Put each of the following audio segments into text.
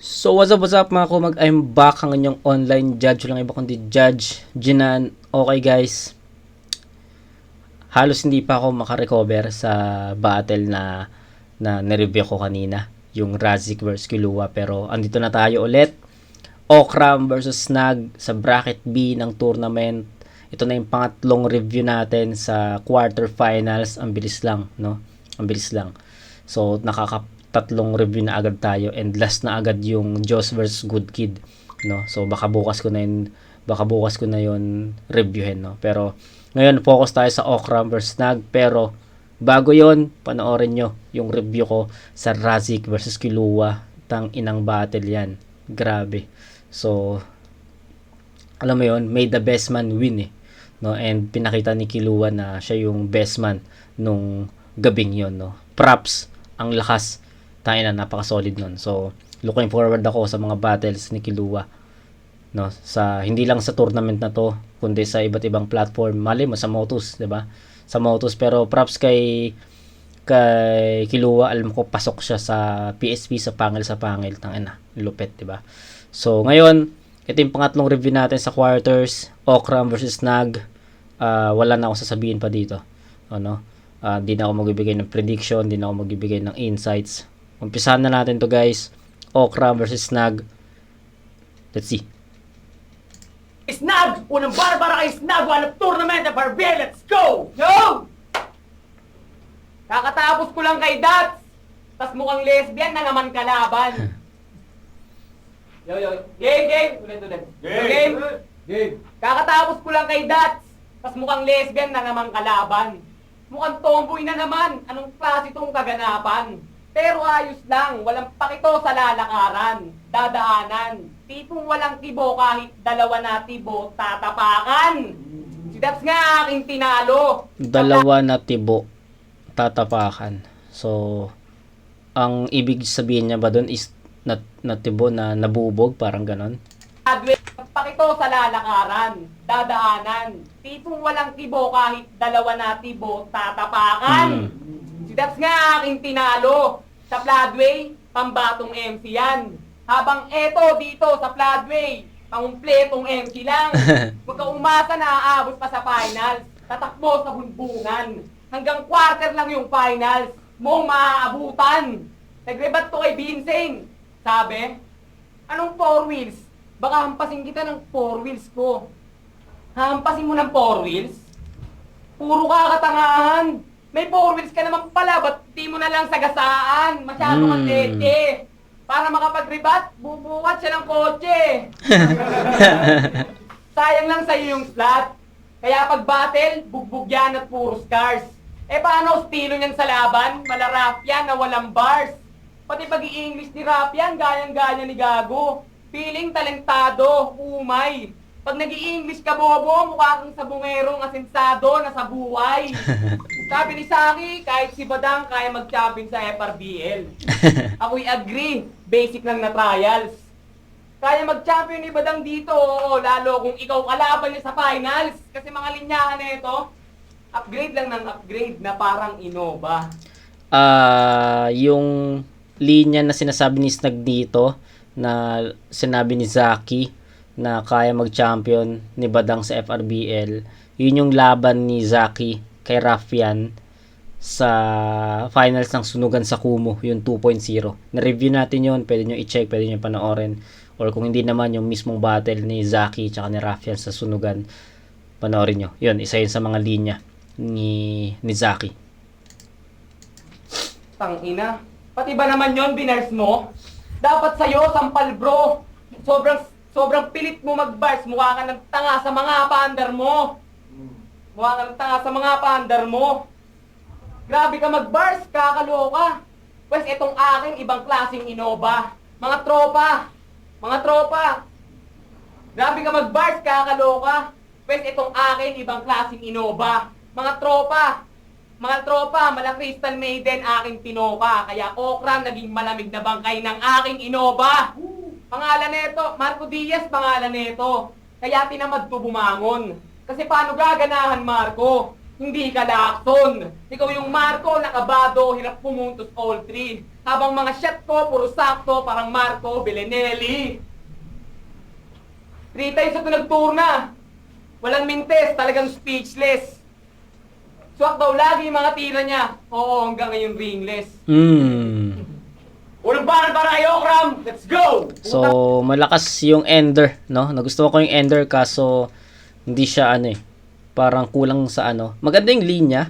So what's up mga kumag, I'm back ang inyong online judge, lang iba kundi Judge Jinan. Okay guys, halos hindi pa ako makarecover sa battle na nireview ko kanina, yung Razik vs Killua, pero andito na tayo ulit. Okram versus Snag sa bracket B ng tournament. Ito na yung pangatlong review natin sa quarterfinals. Ang bilis lang, no? Ang bilis lang. So tatlong review na agad tayo, and last na agad yung Joss vs Good Kid, no? So baka bukas ko na yun reviewin, no? Pero ngayon focus tayo sa Okram vs Snag. Pero bago yon, panoorin nyo yung review ko sa Razik vs Killua. Tang inang battle yan, grabe. So alam mo yon, made the best man win, no? And pinakita ni Killua na siya yung best man nung gabing yon, no? Props, ang lakas. Tayo na, napaka-solid nun. So, looking forward ako sa mga battles ni Killua, no? Sa hindi lang sa tournament na to, kundi sa iba't ibang platform. Mali mo sa Motus, 'di ba? Sa Motus, pero props kay Killua, alam ko pasok siya sa PSP sa pangil tangina, lupet, 'di ba? So, ngayon, ito yung pangatlong review natin sa quarters, Okram versus Snag. Wala na akong sasabihin pa dito. Ano? Di na ako magbibigay ng prediction, di na ako magbibigay ng insights. Umpisahan na natin to guys. Okram versus Snag. Let's see. Snag! Unang barbara kay Snag! Walang tournament na Barbie! Let's go! Yo! Kakatapos ko lang kay Dats! Tas mukhang lesbian na naman kalaban! Yo! Game! Ulit! Game! Kakatapos ko lang kay Dats! Tas mukhang lesbian na naman kalaban! Mukhang tomboy na naman! Anong klase itong kaganapan? Pero ayos lang, walang pakito sa lalakaran, dadaanan. Tipong walang tibo kahit dalawa na tibo, tatapakan. Si Dats nga aking tinalo. Dalawa na tibo, tatapakan. So, ang ibig sabihin niya ba doon is na tibo na nabubog, parang ganon? Pakito sa lalakaran, dadaanan. Tipong walang tibo kahit dalawa na tibo, tatapakan. Si Dats nga aking tinalo. Sa Floodway, pambatong MC yan. Habang eto dito sa Floodway, pangumpletong MC lang. Huwag ka umasa na aabot pa sa finals. Tatakbo sa bunbungan. Hanggang quarter lang yung finals. Mong maaabutan. Nagrebat to kay Vincent. Sabi, anong 4 wheels? Baka hampasin kita ng 4 wheels ko. Hampasin mo ng 4 wheels? Puro kakatangahan. May 4 wheels ka naman pala, ba't di mo na lang sagasaan? Masyado kang tete. Para makapag-rebat, bubukat siya ng kotse. Sayang lang sa'yo yung slot. Kaya pag battle, bugbog yan at puro scars. Eh paano estilo niyan sa laban? Malarap yan na walang bars. Pati pag i-English ni rap yan, gayang-gaya ni Gago. Feeling talentado, umay. Pag nag-i-English ka, bobo, mukha kang sabungerong asensado na sa buhay. Sabi ni Saki, kahit si Badang kaya mag-champion sa FRBL. Ako'y agree, basic lang na trials. Kaya mag-champion ni Badang dito, lalo kung ikaw kalaban niya sa finals. Kasi mga linyahan na ito, upgrade lang ng upgrade na parang Innova. Yung linya na sinasabi ni Snag dito, na sinabi ni Zaki, na kaya mag-champion ni Badang sa FRBL, yun yung laban ni Zaki kay Rafian sa finals ng Sunugan sa Kumu, yung 2.0. Na-review natin yun, pwede nyo i-check, pwede nyo panoorin. Or kung hindi naman, yung mismong battle ni Zaki tsaka ni Rafian sa Sunugan, panoorin nyo. Yun, isa yun sa mga linya ni Zaki. Tangina, pati ba naman yon binars mo? Dapat sa'yo, sampal bro. Sobrang pilit mo mag-bars, mukha ka ng tanga sa mga paandar mo. Mukha ka ng tanga sa mga paandar mo. Grabe ka mag-bars, kakaloka. Pues itong aking ibang klaseng Innova. Mga tropa. Grabe ka mag-bars, kakaloka. Pues itong aking ibang klaseng Innova. Mga tropa, mala Crystal Maiden aking tinoka. Kaya Okram naging malamig na bangkay ng aking Innova. Pangalan nito, Marco Diaz pangalan nito. Kaya tinamad to bumangon. Kasi paano gaganahan, Marco? Hindi ka Lacson. Ikaw yung Marco, nakabado, hirap pumuntos all three. Habang mga shot ko, puro sakto, parang Marco Bellinelli. 3 times ito nagturna. Walang mintes, talagang speechless. Swak daw lagi yung mga tira niya. Oo, hanggang ngayon ringless. Unang para kay Okram, let's go! So, malakas yung ender, no? Nagustuhan ko yung ender kaso hindi siya parang kulang sa Maganda yung linya,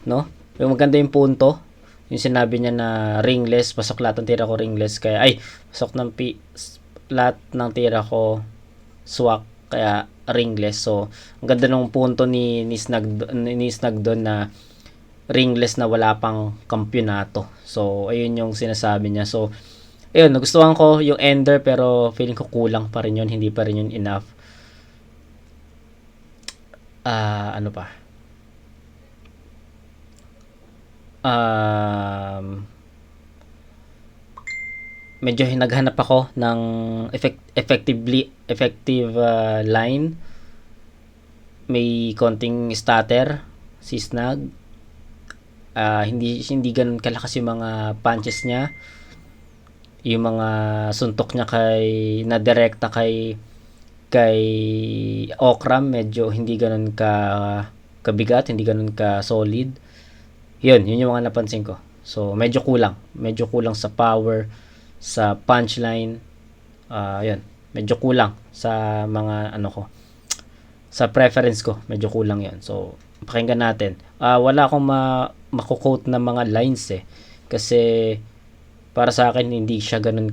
no? Yung maganda yung punto. Yung sinabi niya na ringless, pasok lahat ng tira ko ringless kaya pasok ng lahat ng tira ko swak kaya ringless. So, ang ganda ng punto ni Snag doon na ringless na wala pang kampyonato. So, ayun yung sinasabi niya. So, ayun, nagustuhan ko yung ender pero feeling ko kulang pa rin yun. Hindi pa rin yun enough. Ano pa? Medyo naghanap ako ng effective line. May konting stutter si Snag. Hindi ganun kalakas yung mga punches niya. Yung mga suntok niya na direkta kay Okram medyo hindi ganun kabigat, hindi ganun ka solid. Yun yung mga napansin ko. So medyo kulang sa power, sa punchline. Yun, medyo kulang sa mga sa preference ko, medyo kulang yun. So pakinggan natin. Wala akong mako-quote na mga lines kasi para sa akin hindi siya ganun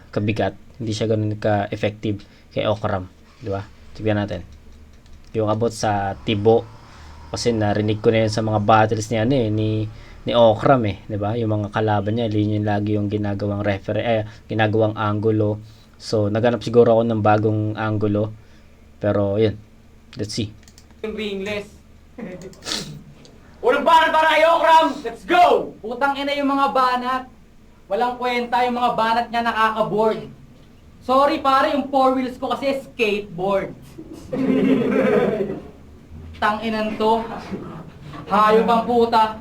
kabigat, hindi siya ganun ka-effective kay Okram, di ba? Tignan natin. Yung about sa Tibo kasi narinig ko na yun sa mga battles niya ni Okram di ba? Yung mga kalaban niya, yun lagi yung ginagawang ginagawang angulo. So naghanap siguro ako ng bagong angulo. Pero yun. Let's see. Ringless. Unang para kay Okram, let's go! Putang ina yung mga banat. Walang kwenta yung mga banat niya nakaka-board. Sorry pare, yung 4 wheels ko kasi skateboard. Tanginan to. Hayop ang puta.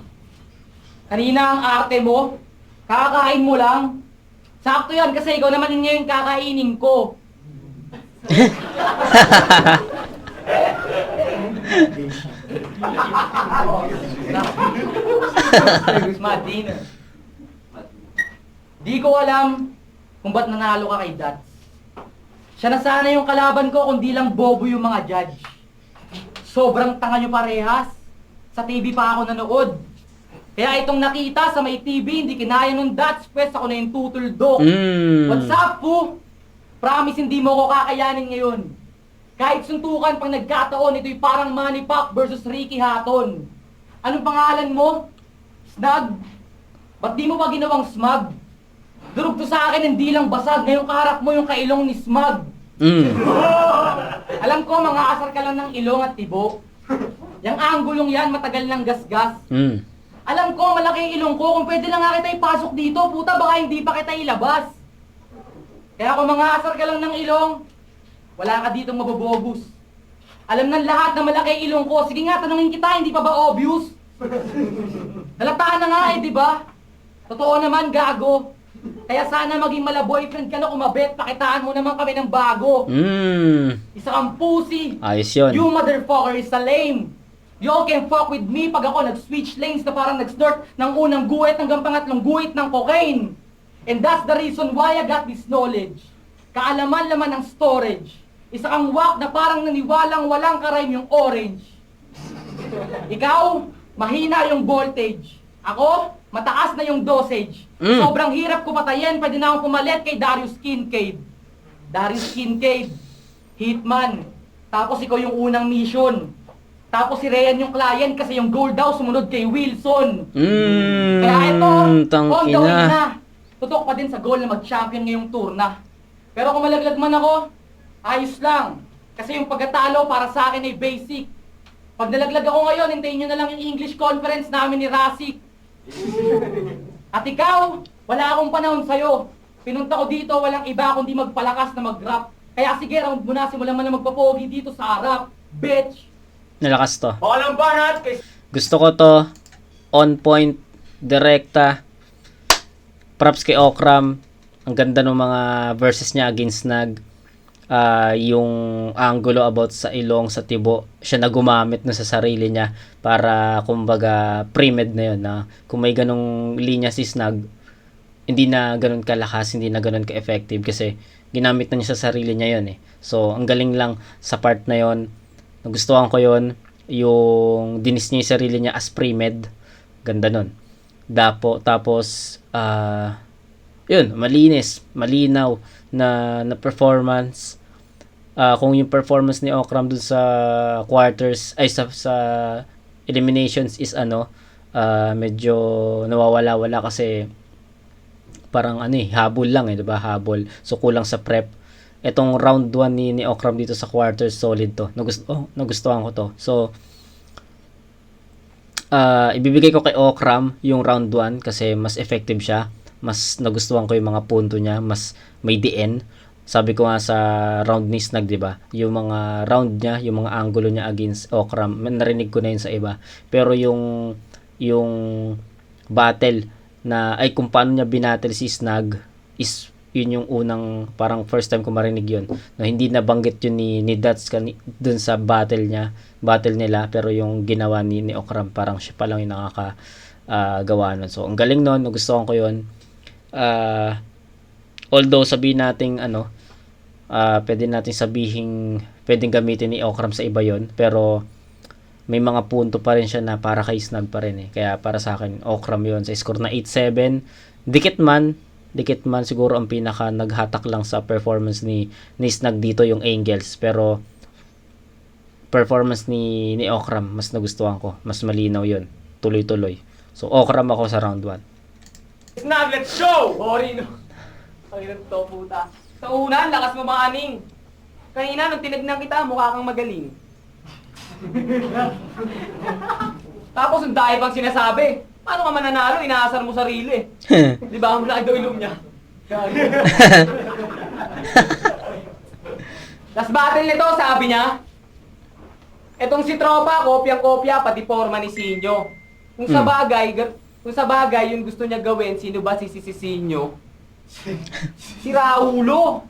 Kanina ang arte mo, kakain mo lang. Sakto yan kasi ikaw naman ngayon kakainin ko. Madina. Di ko alam kung ba't nanalo ka kay Dats. Siya na sana yung kalaban ko kung di lang bobo yung mga judge. Sobrang tanga nyo parehas. Sa TV pa ako nanood. Kaya itong nakita sa may TV, hindi kinaya nung Dats, pwes ako na yung tutuldok. What's up, Fu? Promise hindi mo ko kakayanin ngayon. Kahit suntukan pang nagkataon, ito'y parang Manny Pac versus Ricky Hatton. Anong pangalan mo? Snag? Ba't di mo pa ginawang smug? Durog to sa akin, hindi lang basag. Ngayong kaharap mo yung kailong ni Smug. Alam ko, mga asar ka lang ng ilong at tibo. Yang anggulong yan, matagal ng gasgas. Alam ko, malaki yung ilong ko. Kung pwede lang nga kita ipasok dito, puta, baka hindi pa kita ilabas. Kaya kung mga asar ka lang ng ilong, wala ka ditong mabobogus. Alam ng lahat na malaki yung ilong ko. Sige nga, tanungin kita, hindi pa ba obvious? Nalataan na nga di ba? Totoo naman, gago. Kaya sana maging mala-boyfriend ka na kumabit, pakitaan mo naman kami ng bago. Isa kang pussy. Ayos yun. You motherfucker is a lame. You all can fuck with me pag ako nag-switch lanes na parang nag-snort ng unang guhit hanggang pangatlong guhit ng cocaine. And that's the reason why I got this knowledge. Kaalaman-laman ng storage. Isa kang wak na parang naniwalang walang karime yung orange. Ikaw, mahina yung voltage. Ako, mataas na yung dosage. Sobrang hirap ko patayin, pwede na akong pumalit kay Darius Kincaid. Darius Kincaid, hitman. Tapos ikaw yung unang mission. Tapos si Ryan yung client kasi yung gold daw sumunod kay Wilson. Kaya ito, all the way na. Tutok pa din sa goal na mag-champion ngayong tour na. Pero kung malaglag man ako, ayos lang. Kasi yung pagkatalo para sa akin ay basic. Pag nalaglag ako ngayon, hintayin nyo na lang yung English conference namin ni Rasik. At ikaw, wala akong panahon sa'yo. Pinunta ko dito, walang iba kundi magpalakas na mag-rap. Kaya sige, round mo na, simulan mo na magpapogi dito sa harap. Bitch! Nalakas to. Walang banat kay... Gusto ko to. On point. Direkta. props kay Okram. Ang ganda ng mga verses niya against Snag. Yung angulo about sa ilong, sa tibo, siya na gumamit na sa sarili niya para kumbaga pre-med na yun, na kung may ganong linya si Snag, hindi na ganun kalakas, hindi na ganun ka-effective kasi ginamit na niya sa sarili niya yun eh. So, ang galing lang sa part na yun. Nagustuhan ko yun. Yung dinis niya yung sarili niya as pre-med. Ganda nun. Tapos, yun, malinis, malinaw na performance. Kung yung performance ni Okram dun sa quarters, ay sa eliminations is medyo nawawala-wala kasi parang habol lang diba? Habol. So kulang sa prep. Etong round 1 ni Okram dito sa quarters, solid to. Nagustuhan ko to. So ibibigay ko kay Okram yung round 1 kasi mas effective siya. Mas nagustuhan ko yung mga punto niya, mas may DN. Sabi ko nga sa round ni Snag, diba? Yung mga round niya, yung mga angulo niya against Okram, narinig ko na yun sa iba. Pero yung battle na, kung paano niya binattle si Snag, is yun yung unang, parang first time ko marinig yun. Na hindi nabanggit yun ni Dats dun sa battle nila, pero yung ginawa ni Okram, parang siya pa lang yung nakakagawa nun. So, ang galing nun, nagustuhan ko yun. Although sabihin nating pwede natin sabihin pwedeng gamitin ni Okram sa iba yon, pero may mga punto pa rin siya na para kay Snag pa rin eh. Kaya para sa akin Okram yon sa score na 8-7. Dikit man siguro ang pinaka naghatak lang sa performance ni Snag dito yung Angels, pero performance ni Okram mas nagustuhan ko, mas malinaw yon, tuloy-tuloy. So Okram ako sa round 1. Snag, let's go! Sorry, no? Panginoon to, puta. Sa una, lakas mo maaning. Kanina, nung tinignan kita, mukha kang magaling. Tapos, ang dahil bang sinasabi, paano ka mananalo? Inaasar mo sarili. Di ba? Ang laki daw ilong niya. Last battle nito, sabi niya, etong si Tropa, kopyang-kopya, pati forma ni Sinyo. Kung sa bagay, yung gusto niya gawin, sino ba si Sinyo? Si Raulo.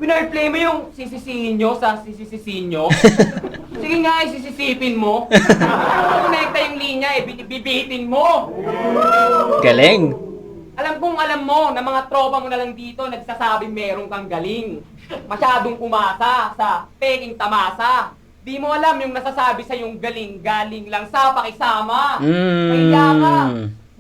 Pinarplay mo yung Sinyo sa Sinyo. Sige nga, sisisipin mo. Connecta yung linya bibihitin mo. Galing. Alam mo na mga tropa mo na lang dito nagsasabi meron kang galing. Masyadong kumasa sa peking tamasa. Di mo alam yung nasasabi sa yung galing lang sa pakisama. Kaya ka.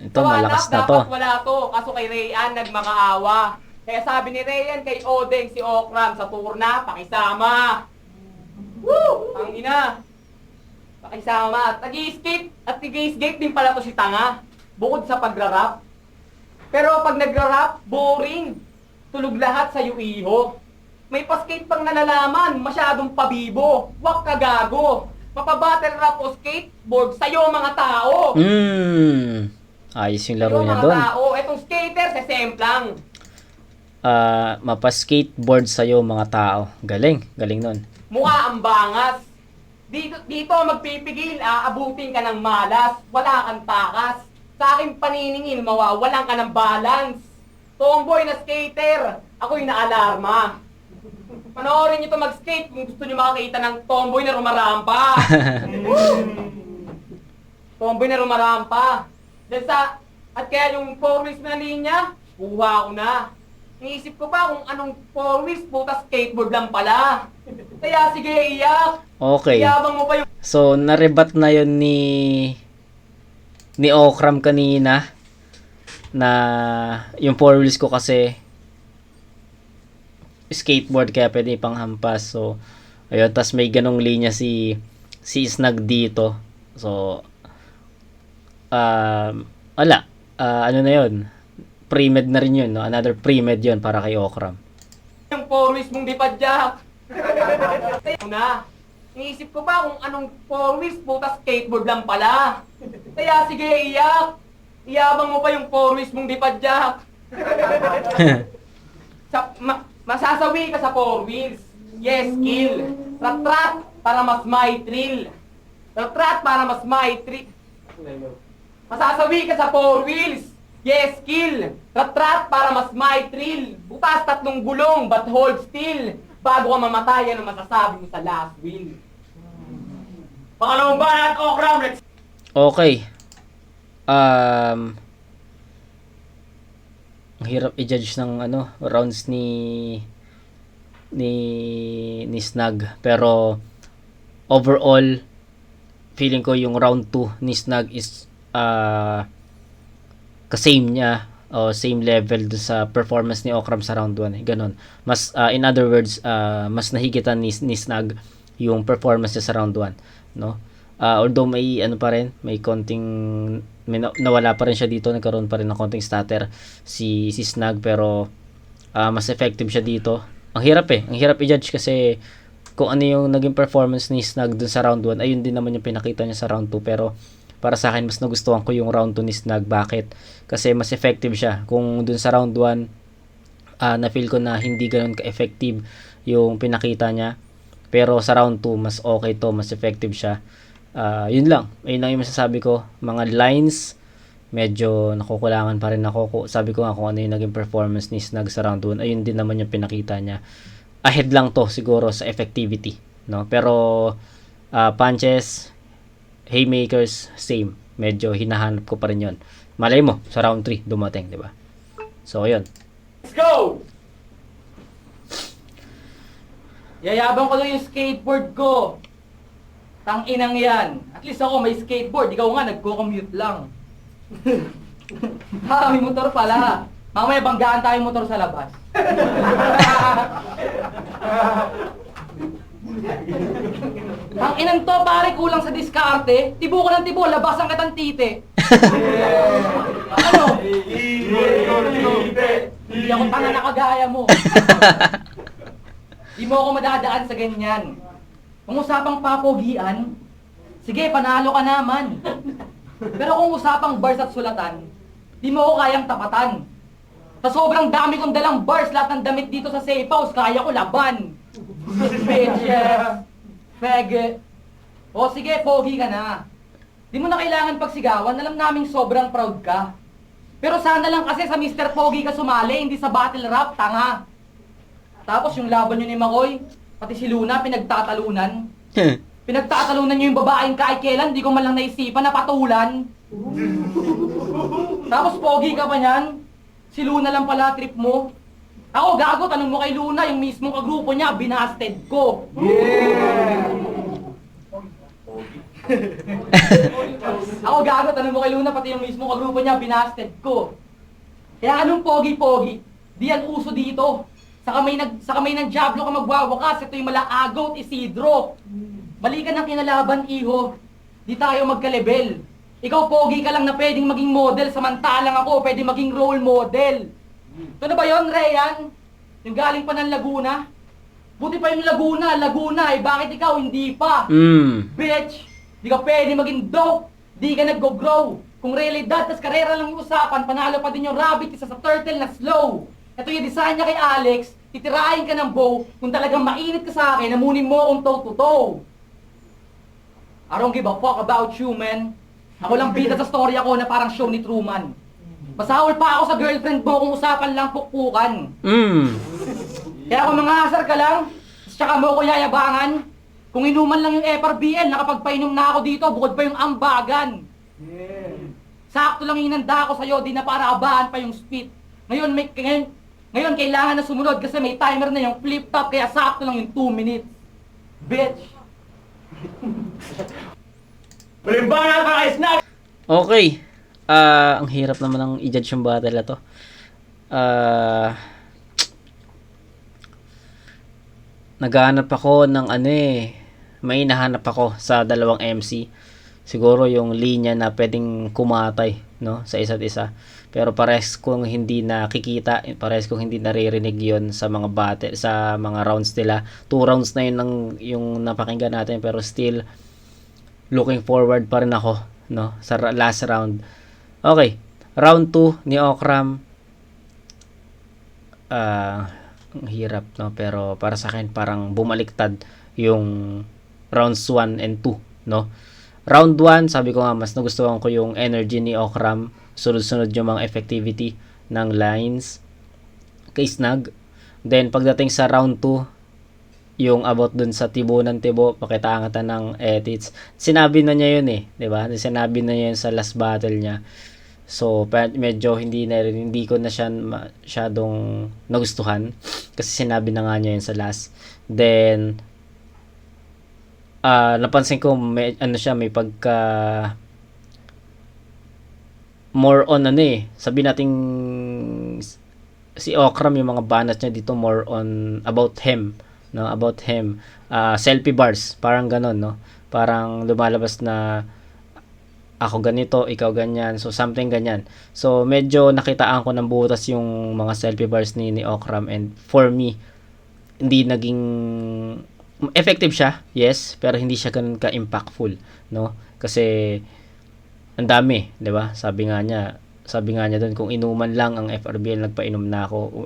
Ito, malakas na to. Dapat wala to. Kaso kay Rayan nagmakaawa. Kaya sabi ni Rayan kay Odeng si Okram sa turna, pakisama. Woo! Ang ina. Pakisama. Tag-i-skate at tig-i-skate din pala to si Tanga. Bukod sa pagra-rap. Pero pag nagra-rap, boring. Tulog lahat sa iho. May pa-skate pang nalalaman, masyadong pabibo. Wak ka gago. Mapabattle rap o skateboard sa'yo mga tao. Ayos yung laro niya doon. Etong skater, sesemplang. Mapa-skateboard sa'yo mga tao. Galing nun. Mukha ang bangas. Dito magpipigil, aabutin ka ng malas. Wala kang takas. Sa aking paniningil, mawawalan ka ng balance. Tomboy na skater, ako'y naalarma. Panoorin nyo ito mag-skate kung gusto nyo makakita ng tomboy na rumarampa. Tomboy na rumarampa. At kaya yung 4 wheels na linya, kuha ko na. Naisip ko pa kung anong 4 wheels, puta skateboard lang pala. Kaya sige, iyak. Okay. Iyabang mo pa yung... So, narebat na yun ni Okram kanina na yung 4 wheels ko kasi skateboard kaya pwede ipanghampas. So, ayun. Tas may ganong linya si Snag dito. So, ano na yun? Pre-med na rin yun, no? Another pre-med yun para kay Okram. Yung 4 wheels mong dipadyak. Na. Iniisip ko pa kung anong 4 wheels, puta skateboard lang pala. Kaya sige, iyak. Iyabang mo pa yung 4 wheels mong dipadyak. Masasawi ka sa 4 wheels. Yes, kill. Rat-rat para mas may thrill. Rat-rat para mas may thrill. Masasawi ka sa 4 wheels. Yes, kill. Rat-rat para mas may thrill. Butas 3 gulong, but hold still. Bago ka mamatay, ano masasabi mo sa last will? Pangalawang banat, Okram, let's... Okay. Ang hirap i-judge ng rounds ni Snag, pero overall feeling ko yung round 2 ni Snag is ka-same niya o same level dun sa performance ni Okram sa round 1 ganon. Mas in other words, mas nahigitan ni Snag yung performance niya sa round 1, no? Although may pa rin, may konting nawala pa rin siya dito, nagkaroon pa rin ng konting stutter si Snag, pero mas effective siya dito. Ang hirap i-judge kasi kung ano yung naging performance ni Snag dun sa round 1, ayun din naman yung pinakita niya sa round 2, pero para sa akin mas nagustuhan ko yung round 2 ni Snag. Bakit? Kasi mas effective siya. Kung dun sa round 1 na-feel ko na hindi ganoon ka-effective yung pinakita niya, pero sa round 2 mas okay to, mas effective siya. Yun lang yung masasabi ko. Mga lines medyo nakukulangan pa rin ako. Sabi ko nga kung ano yung naging performance ni Snag sa round 1, ayun din naman yung pinakita niya. Ahead lang to siguro sa effectivity, no? Pero punches, haymakers, same. Medyo hinahanap ko pa rin yun. Malay mo, sa round 3 dumating, di ba? So, ayun. Let's go! Yayabang ko lang yung skateboard ko. Tang inang yan. At least ako may skateboard. Ikaw nga, nagko-commute lang. May motor pala. Mamaya banggaan tayo motor sa labas. Tang inang to, pare, kulang sa diskarte. Tibo ko ng tibo, labasan kitang tite. Ano? Hindi ako tanga na kagaya mo. Di mo ako madadaan sa ganyan. Kung usapang papogian, sige, panalo ka naman. Pero kung usapang bars at sulatan, di mo ako kayang tapatan. Sa sobrang dami kong dalang bars, lahat ng damit dito sa safe house, kaya ko laban. Bitches. Faggot. O sige, pogi ka na. Di mo na kailangan pagsigawan, alam naming sobrang proud ka. Pero sana lang kasi sa Mr. Pogi ka sumali, hindi sa battle rap, tanga. Tapos yung laban nyo ni Makoy, pati si Luna, pinagtatalunan. Pinagtatalunan nyo yung babaeng kahit kailan, di ko man lang naisipan na patulan. Tapos pogi ka pa niyan, si Luna lang pala trip mo. Ako gago, tanong mo kay Luna, yung mismong kagrupo niya, binasted ko. Ako gago, tanong mo kay Luna, pati yung mismong kagrupo niya, binasted ko. Kaya anong pogi-pogi? Di yan uso dito. Sa kamay ng Diablo ka magwawakas, ito yung Malaagot, Isidro. Mali ka ng kinalaban, iho. Di tayo magka-level. Ikaw pogi ka lang na pwedeng maging model, samantalang ako pwedeng maging role model. Ito na ba yun, Rayan? Yung galing pa ng Laguna? Buti pa yung Laguna, eh bakit ikaw hindi pa? Bitch, di ka pwede maging dope, di ka nag-go-grow. Kung realidad, tas karera lang yung usapan, panalo pa din yung rabbit isa sa turtle na slow. Ito yung design niya kay Alex, titirahin ka ng bow, kung talagang mainit ka sa akin, namunin mo akong toe-to-toe. I don't give a fuck about you, man. Ako lang bida sa story ako na parang show ni Truman. Masahol pa ako sa girlfriend mo kung usapan lang pukpukan. Kaya kung mangasar ka lang, tsaka mo ko yayabangan, kung inuman lang yung FRBL, nakapagpainom na ako dito, bukod pa yung ambagan. Sakto lang hinanda ko sa'yo, di na para abahan pa yung spit. Ngayon kailangan na sumunod kasi may timer na yung flip-top, kaya sakto lang yung 2 minutes. Bitch! Malimbangan ka kay Snag! Okay. Ang hirap naman ng i-judge yung battle na to. Naghahanap ako ng may hinahanap ako sa dalawang MC. Siguro yung linya na pwedeng kumatay, no, sa isa't isa. Pero pares kung hindi nakikita, pares kung hindi naririnig yon sa mga battle, sa mga rounds nila. 2 rounds na yun yung napakinggan natin, pero still looking forward pa rin ako, no, sa last round. Okay, round 2 ni Okram. Ang hirap, no, pero para sa akin parang bumaliktad yung rounds 1 and 2, no. round 1, sabi ko nga, mas nagustuhan ko yung energy ni Okram. Sunod-sunod yung mga effectivity ng lines kay Snag. Then, pagdating sa round 2, yung about dun sa tibo ng tibo, pakitaangatan ng edits. Sinabi na niya yun eh, 'di ba? Sinabi na niya yun sa last battle niya. So, medyo hindi ko na siya masyadong nagustuhan kasi sinabi na nga niya yun sa last. Then, napansin ko may pagka more on sabi nating si Okram, yung mga banat niya dito more on about him, no, about him. Selfie bars, parang ganon, no, parang lumalabas na ako ganito, ikaw ganyan, so something ganyan. So medyo nakitaan ko ng butas yung mga selfie bars ni Okram, and for me hindi naging effective siya, yes, pero hindi siya ganun ka impactful, no, kasi ang dami, 'di ba? Sabi nga niya doon, kung inuman lang ang FRBL, nagpainom na ako,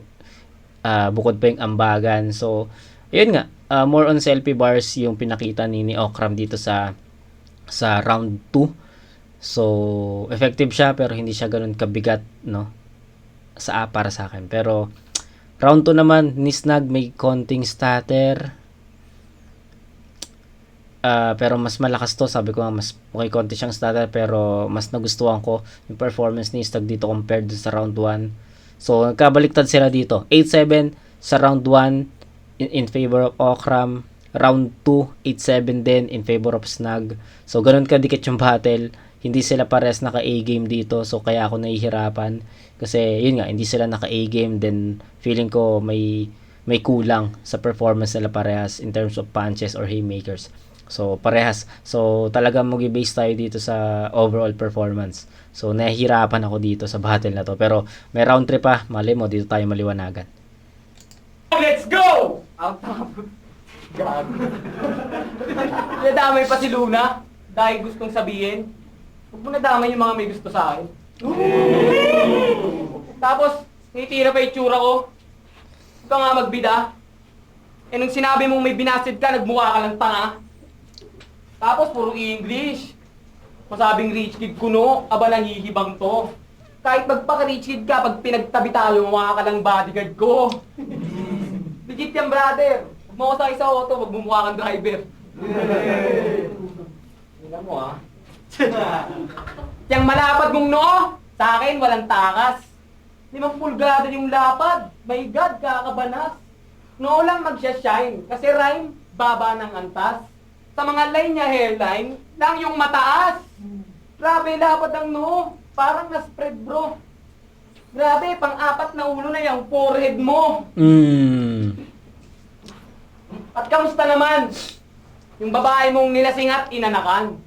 bukod pa yung ambagan. So ayun nga, more on selfie bars yung pinakita ni Okram dito sa round 2. So effective siya pero hindi siya ganoon kabigat, no, para sa akin. Pero round 2 naman ni Snag, may konting stutter. Pero mas malakas to, sabi ko nga, mas okay, konti siyang stutter, pero mas nagustuhan ko yung performance ni Snag dito compared sa round 1. So nagkabaliktad sila dito, 8-7 sa round 1 in favor of Okram, round 2 8-7 din in favor of Snag. So ganun kadikit yung battle, hindi sila pares naka A game dito, so kaya ako nahihirapan kasi yun nga, hindi sila naka A game. Then feeling ko may kulang sa performance nila parehas in terms of punches or haymakers. So parehas, so talagang mag-base tayo dito sa overall performance. So nahihirapan ako dito sa battle na to, pero may round 3 pa, mali mo dito tayo maliwanagan. Let's go! Out top. Gag. Nadamay pa si Luna dahil gustong sabihin. Huwag mo nadamay yung mga may gusto sa akin. Tapos, titira pa itsura ko. Huwag ka nga magbida. Eh nung sinabi mong may binasid ka, nagmukha ka lang tanga. Tapos, puro English. Masabing rich kid kuno, aba nahihibang to. Kahit magpaka-rich kid ka, pag pinagtabi tayo, mukha ka lang bodyguard ko. Legit yan, brother. Huwag mo ko sakay sa auto, wag mo mukha kang driver. Tingnan mo, ah. Yang malapad mong noo, sa akin walang takas. 5 pulgada yung lapad. My God, kakabanas. Noo lang magsya-shine, kasi rhyme, baba ng antas. Sa mga line niya, hairline, lang yung mataas. Grabe, lapad ang noo. Parang na-spread, bro. Grabe, pang-4 na ulo na yung forehead mo. At kamusta naman? Yung babae mong nilasing at inanakan.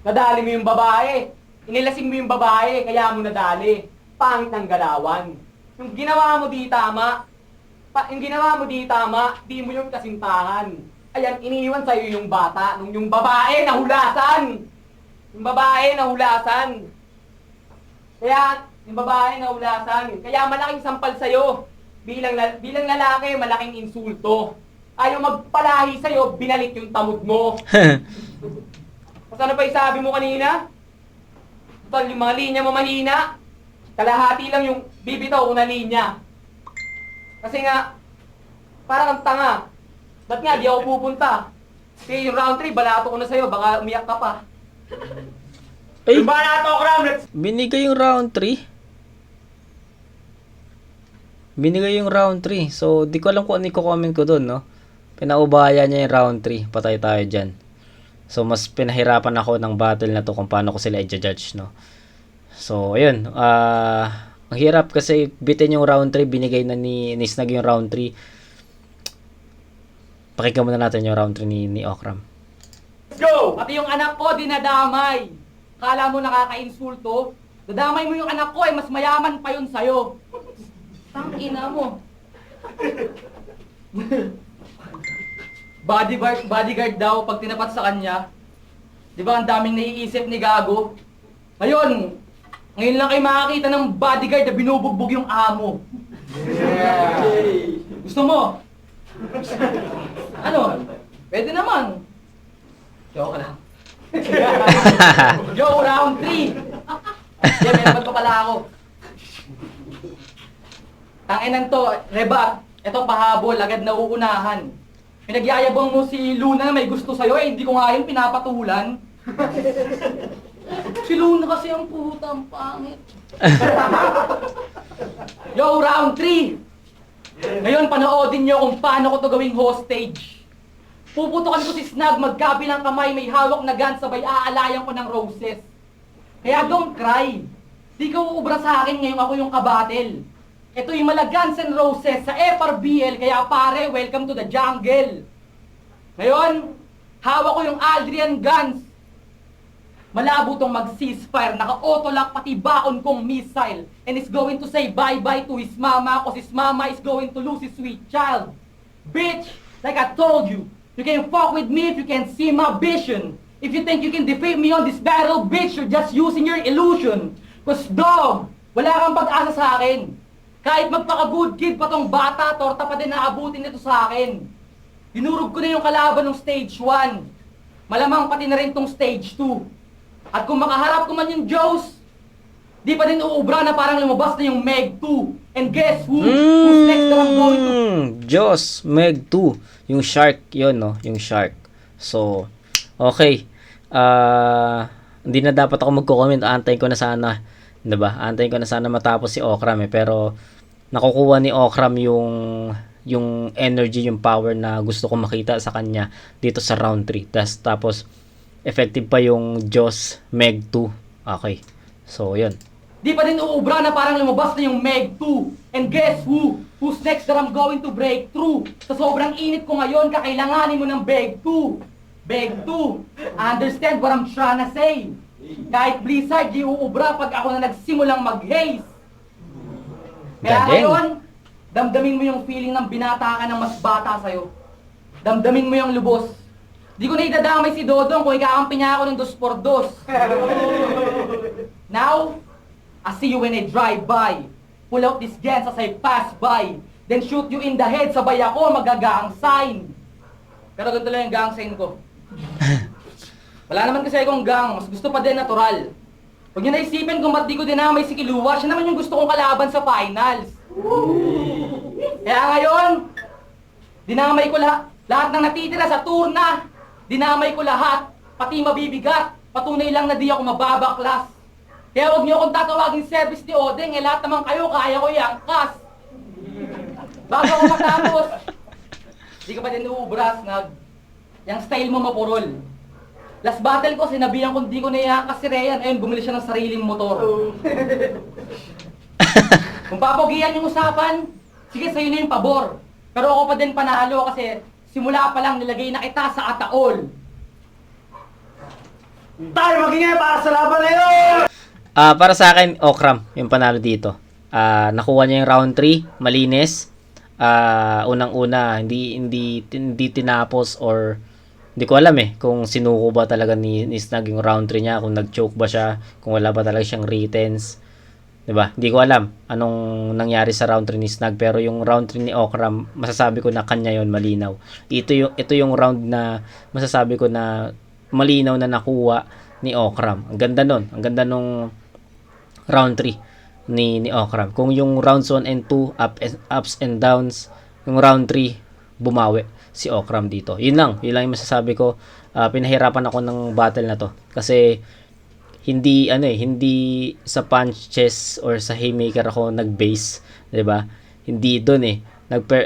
Nadali mo yung babae. Inilasing mo yung babae, kaya mo nadali. Pangit ang galawan. Yung ginawa mo di tama, di mo yung kasintahan. Ayan, iniiwan sa'yo yung bata, nung yung babae nahulasan. Yung babae nahulasan. Kaya, yung babae nahulasan. Kaya malaking sampal sa'yo. Bilang lalaki, malaking insulto. Ayaw magpalahi sa'yo, binalik yung tamod mo. Ano pa isabi mo kanina? Tol, yung mga linya mo mahina. Kalahati lang yung bibitaw una linya. Kasi nga, parang ang tanga. Ba't nga, di ako pupunta? Kasi yung round 3, balato ko na sa'yo, baka umiyak ka pa. Ay, Yung balato ko, binigay yung round 3. Binigay yung round 3. So, di ko alam kung ano i-comment ko dun, no? Pinaubaya niya yung round 3. Patay tayo dyan. So, mas pinahirapan ako ng battle na to kung paano ko sila i-judge, no? So, ayun. Ang hirap kasi bitin yung round 3. Binigay na ni Snag yung round 3. Pakinggan muna natin yung round 3 ni Okram. Let's go! Pati yung anak ko, dinadamay. Kala mo nakaka-insulto? Dadamay mo yung anak ko, mas mayaman pa yun sa'yo. Tangina mo. Bodyguard daw pag tinapat sa kanya. Di ba ang daming naiisip ni Gago? Ngayon lang kayo makakita ng bodyguard na binubugbog yung amo. Yeah. Gusto mo? Ano? Pwede naman. Joke lang. Yo, round 3! Yeah, meron pa pala ako. Tanginan to, rebat. Ito pahabol, agad nauunahan. Pinagyayabang mo si Luna na may gusto sa'yo, eh, hindi ko nga yun pinapatulan. Si Luna kasi ang putang pangit. Yo, round 3! Ngayon, panoodin nyo kung paano ko to gawing hostage. Puputukan ko si Snag, magkabilang kamay, may hawak na gun, sabay aalayan ko ng roses. Kaya don't cry. Di ka uubra sa akin ngayong ako yung kabatel. Ito yung mala Guns N' Roses sa FRBL, kaya pare, welcome to the jungle. Ngayon, hawak ko yung Aldrian Guns. Malabo tong mag-ceasefire, naka-autolock pati baon kong missile. And it's going to say bye-bye to his mama, cause his mama is going to lose his sweet child. Bitch, like I told you, you can fuck with me if you can see my vision. If you think you can defeat me on this battle, bitch, you're just using your illusion. Cause dog, wala kang pag-asa sa akin. Kahit magpaka-good kid pa tong bata, torta pa din naabutin nito sa akin. Dinurog ko na yung kalaban ng stage 1. Malamang pati na rin tong stage 2. At kung makaharap ko man yung Joes, di pa din uubra na parang lumabas na yung Meg 2. And guess who? Who's next that I'm going to... Jaws, Meg 2. Yung shark, yun, no? Yung shark. So, okay. Hindi na dapat ako magko-comment. Antayin ko na sana. Diba? Antayin ko na sana matapos si Okram eh. Pero, nakukuha ni Okram yung energy, yung power na gusto ko makita sa kanya dito sa round 3. Tapos, effective pa yung Jaws, Meg 2. Okay. So, yun. Di pa din uubra na parang lumabas na yung Meg 2. And guess who? Who's next that I'm going to break through? Sa sobrang init ko ngayon, kakailanganin mo ng Beg 2. Beg 2. Understand what I'm trying to say? Kahit blizzard, di uubra pag ako na nagsimulang mag-haze. Kaya Galing. ngayon, damdamin mo yung feeling ng binata ka ng mas bata sa'yo. Damdamin mo yung lubos. Di ko na idadamay si Dodong kung ikakampi niya ako ng 2x2. Now, I see you when I drive by. Pull out these guns as I pass by. Then shoot you in the head, sabay ako magagang sign. Pero ganito lang yung gang sign ko. Wala naman kasi akong gang, mas gusto pa din natural. Huwag niyo naisipin kung ba't di ko dinamay si Kilua, siya naman yung gusto kong kalaban sa finals. Kaya ngayon, dinamay ko lahat ng natitira sa turna. Dinamay ko lahat, pati mabibigat. Patunay lang na di ako mababaklas. Kaya huwag niyo akong tatawagin service ni Odeng, lahat naman kayo kaya ko iangkas. Bago ako matapos, di ka pa din uubras na yung style mo mapurol. Last battle ko, sinabihan kong di ko na iangkas si Ryan, ayun, bumili siya ng sariling motor. Kung papogian yung usapan, sige, sa'yo na yung pabor. Pero ako pa din panalo kasi simula pa lang nilagay na kita sa ataol. Tayo magingay para sa laban na yun! Para sa akin, Okram, yung panalo dito. Nakuha niya yung round 3, malinis. Unang-una, hindi tinapos or hindi ko alam kung sinuko ba talaga ni Snag yung round 3 niya, kung nag-choke ba siya, kung wala ba talaga siyang retens. 'Di ba? Hindi ko alam anong nangyari sa round 3 ni Snag, pero yung round 3 ni Okram, masasabi ko na kanya yon, malinaw. Ito yung round na masasabi ko na malinaw na nakuha ni Okram. Ang ganda nun. Ang ganda nung round 3 ni Okram. Kung yung rounds 1 and 2 ups and downs, yung round 3 bumawi si Okram dito. Yun lang yung masasabi ko. Pinahirapan ako ng battle na to kasi hindi sa punches or sa haymaker ako nag-base, 'di ba? Hindi doon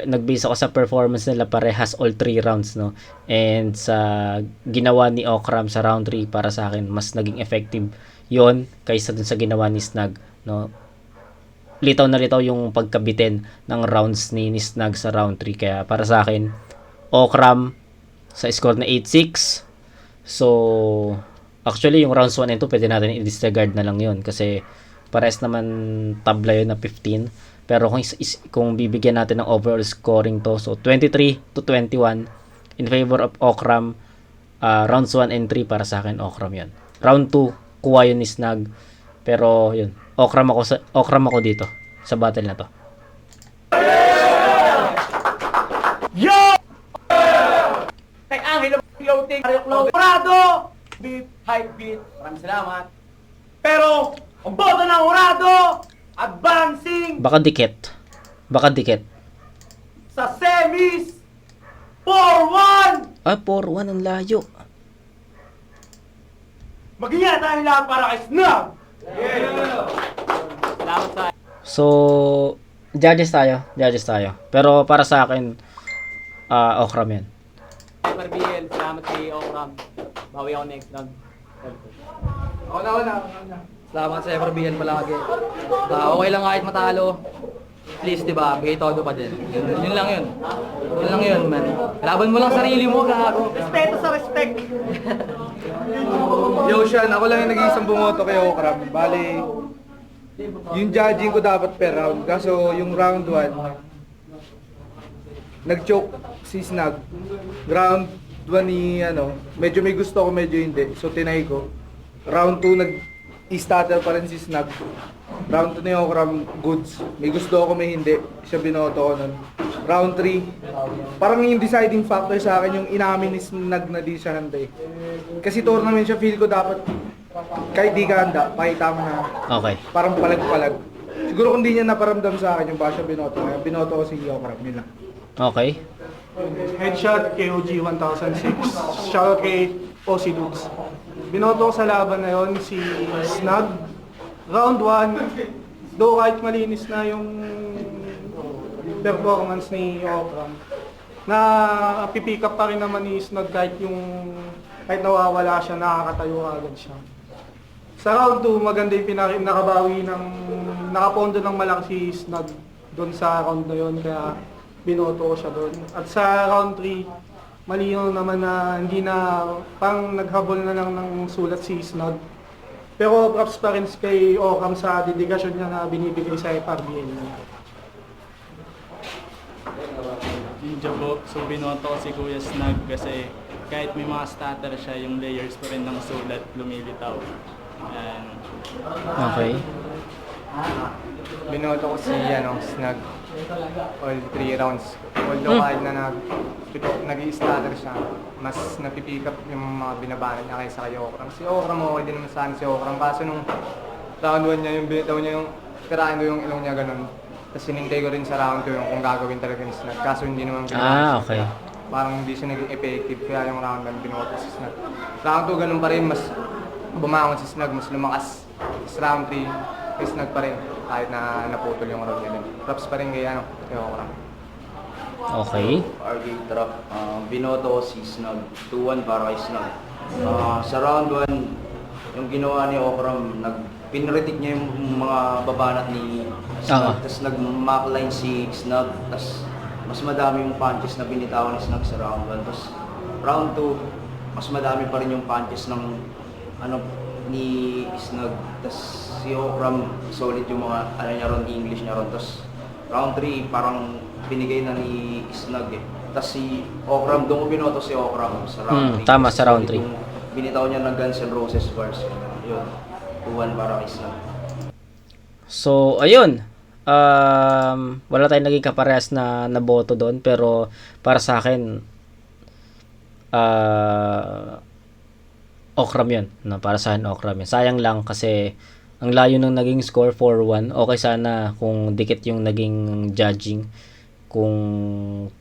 nag-base ako sa performance nila parehas all 3 rounds, no? And sa ginawa ni Okram sa round 3, para sa akin mas naging effective 'yon kaysa dun sa ginawa ni Snag, no? Litaw na litaw yung pagkabitin ng rounds ni Snag sa round 3, kaya para sa akin Okram sa score na 8-6. So actually yung rounds 1 and 2 pwede natin i-disregard na lang 'yon kasi parehas naman tabla yun na 15. Pero kung bibigyan natin ng overall scoring to, so 23-21 in favor of Okram. Rounds 1 and 3 para sa akin Okram yun. Round 2 kuha yun ni Snag, pero yun, Okram ako dito sa battle na to. Yo! Kay Angelo Floating, Prado! Beat, high beat, Maraming salamat. Pero, ang boto ng Urado, advancing Baka dikit. Baka dikit. sa semis, 4-1! Ah, 4-1 ang layo. Mag-ingat tayong lahat para kay Snug! Salamat sa So, judges tayo. Pero para sa akin, Okram yan. FRBL. Salamat kay Okram. Bawi ako next round. Ako na. Salamat sa FRBN palagi. Okay lang kahit matalo. Please, di ba? Bigay todo pa din. Yun lang yun. Yun lang yun, man. Laban mo lang sarili mo, gago. Respeto sa respect! Yo, Sean, ako lang yung nag-iisang bumoto kay Okram. Bali, yung judging ko dapat per round. Kaso yung round 1, nag-choke si Snug. Round 1 ni, medyo may gusto ko, medyo hindi. So, tinay ko. Round 2, nag-i-stutter pa rin si Snug. Round 2 ni Okram, goods. May gusto ako, may hindi. Siya binoto ko nun. Round 3, parang yung deciding factor sa akin yung inamin ni Snug na di siya handa eh. Kasi tournament siya, feel ko dapat kahit di ka handa, pakita mo na Okay. parang palag-palag. Siguro kung di niya naparamdam sa akin yung ba siya binoto. Kaya binoto ko si Okram, yun lang. Okay. Headshot KOG 1006. Shoutout kay OC Dudes. Binoto ko sa laban na yon si Snug. Round 1, though kahit malinis na yung performance ni Okram, na pipick up pa rin naman ni Snug kahit nawawala siya, nakakatayo agad siya. Sa round 2, maganda yung nakabawi nakapondo ng malaki si Snug doon sa round na yon, kaya binoto ko siya doon. At sa round 3, malinaw naman na hindi na, pang naghabol na lang ng sulat si Snug. Pero props pa rin kay Okram sa dedikasyon niya na binibigay sa FRBL. Ninja po, so binoto ko si Kuya Snug kasi kahit may mga stutter siya, yung layers pa rin ng sulat lumilitaw. And Okay. Binoto ko si Snug all 3 rounds. Although kahit na nag-i-stutter siya, mas napipick up yung mga binabanan niya kaysa kay Okram. Si Okram, okay din naman sana si Okram. Kaso nung round 1 niya, yung binitaw niya yung tirahin ko yung ilong niya ganun. Tapos sinintay ko rin sa round 2 yung kung gagawin talaga ni Snug. Kaso hindi naman ginawa. Okay. Parang hindi siya naging effective, kaya yung round 1 binoto si Snug. Round 2 ganun pa rin, mas bumangon si Snug, mas lumakas. Tapos round 3, kay Snug pa rin, kahit na naputol yung round niya. Props pa rin kay Okram. Okay. RG Trap, binoto ko si Snug, 2-1 para kay Snug. Sa round 1, yung ginawa ni Okram, pinritik niya yung mga babanat ni Snug, tapos nag-mapline si Snug, tapos mas madami yung punches na binitawan ni Snug sa round 1. Tapos round 2, mas madami pa rin yung punches ng ni Snug. Tapos si Okram, solid yung mga niya ron, English niya ron. Tapos round 3, parang binigay na ni Snug eh. Tapos si Okram, doon ko binoto si Okram sa round 3. Tama, sa round 3. Binitaw niya ng Guns N' Roses bars. Yun, 2-1 para kay Snug. So, ayun. Wala tayong naging kaparehas na naboto doon. Pero, para sa akin, Okram yun. Para sa akin, Okram yun. Sayang lang kasi ang layo ng naging score, 4-1. Okay sana kung dikit yung naging judging. Kung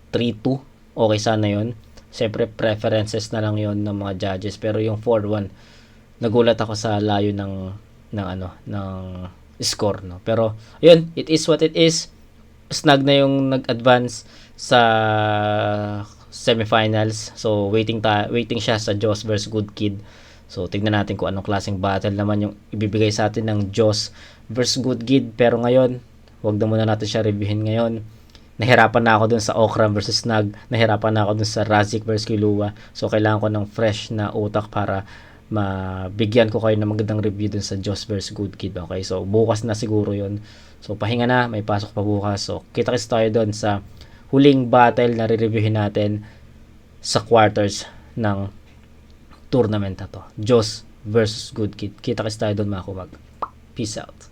3-2, okay sana yun. Siyempre, preferences na lang yun ng mga judges. Pero yung 4-1, nagulat ako sa layo ng score, no. Pero yun, it is what it is. Snug na yung nag-advance sa semifinals. So waiting siya sa Joss vs Good Kid. So tignan natin kung anong klaseng battle naman yung ibibigay sa atin ng Joss vs Good Kid. Pero ngayon, wag na muna natin siya reviewin ngayon. Nahirapan na ako dun sa Okram vs Snug. Nahirapan na ako dun sa Razik vs Kilua. So kailangan ko ng fresh na utak para mabigyan ko kayo ng magandang review dun sa Joss vs Good Kid. Okay, so bukas na siguro yun. So pahinga na, may pasok pa bukas. So kita-kits tayo dun sa huling battle na re-reviewin natin sa quarters ng tournament na to. Joss vs Good Kid. Kita-kits tayo dun mga kumag. Peace out.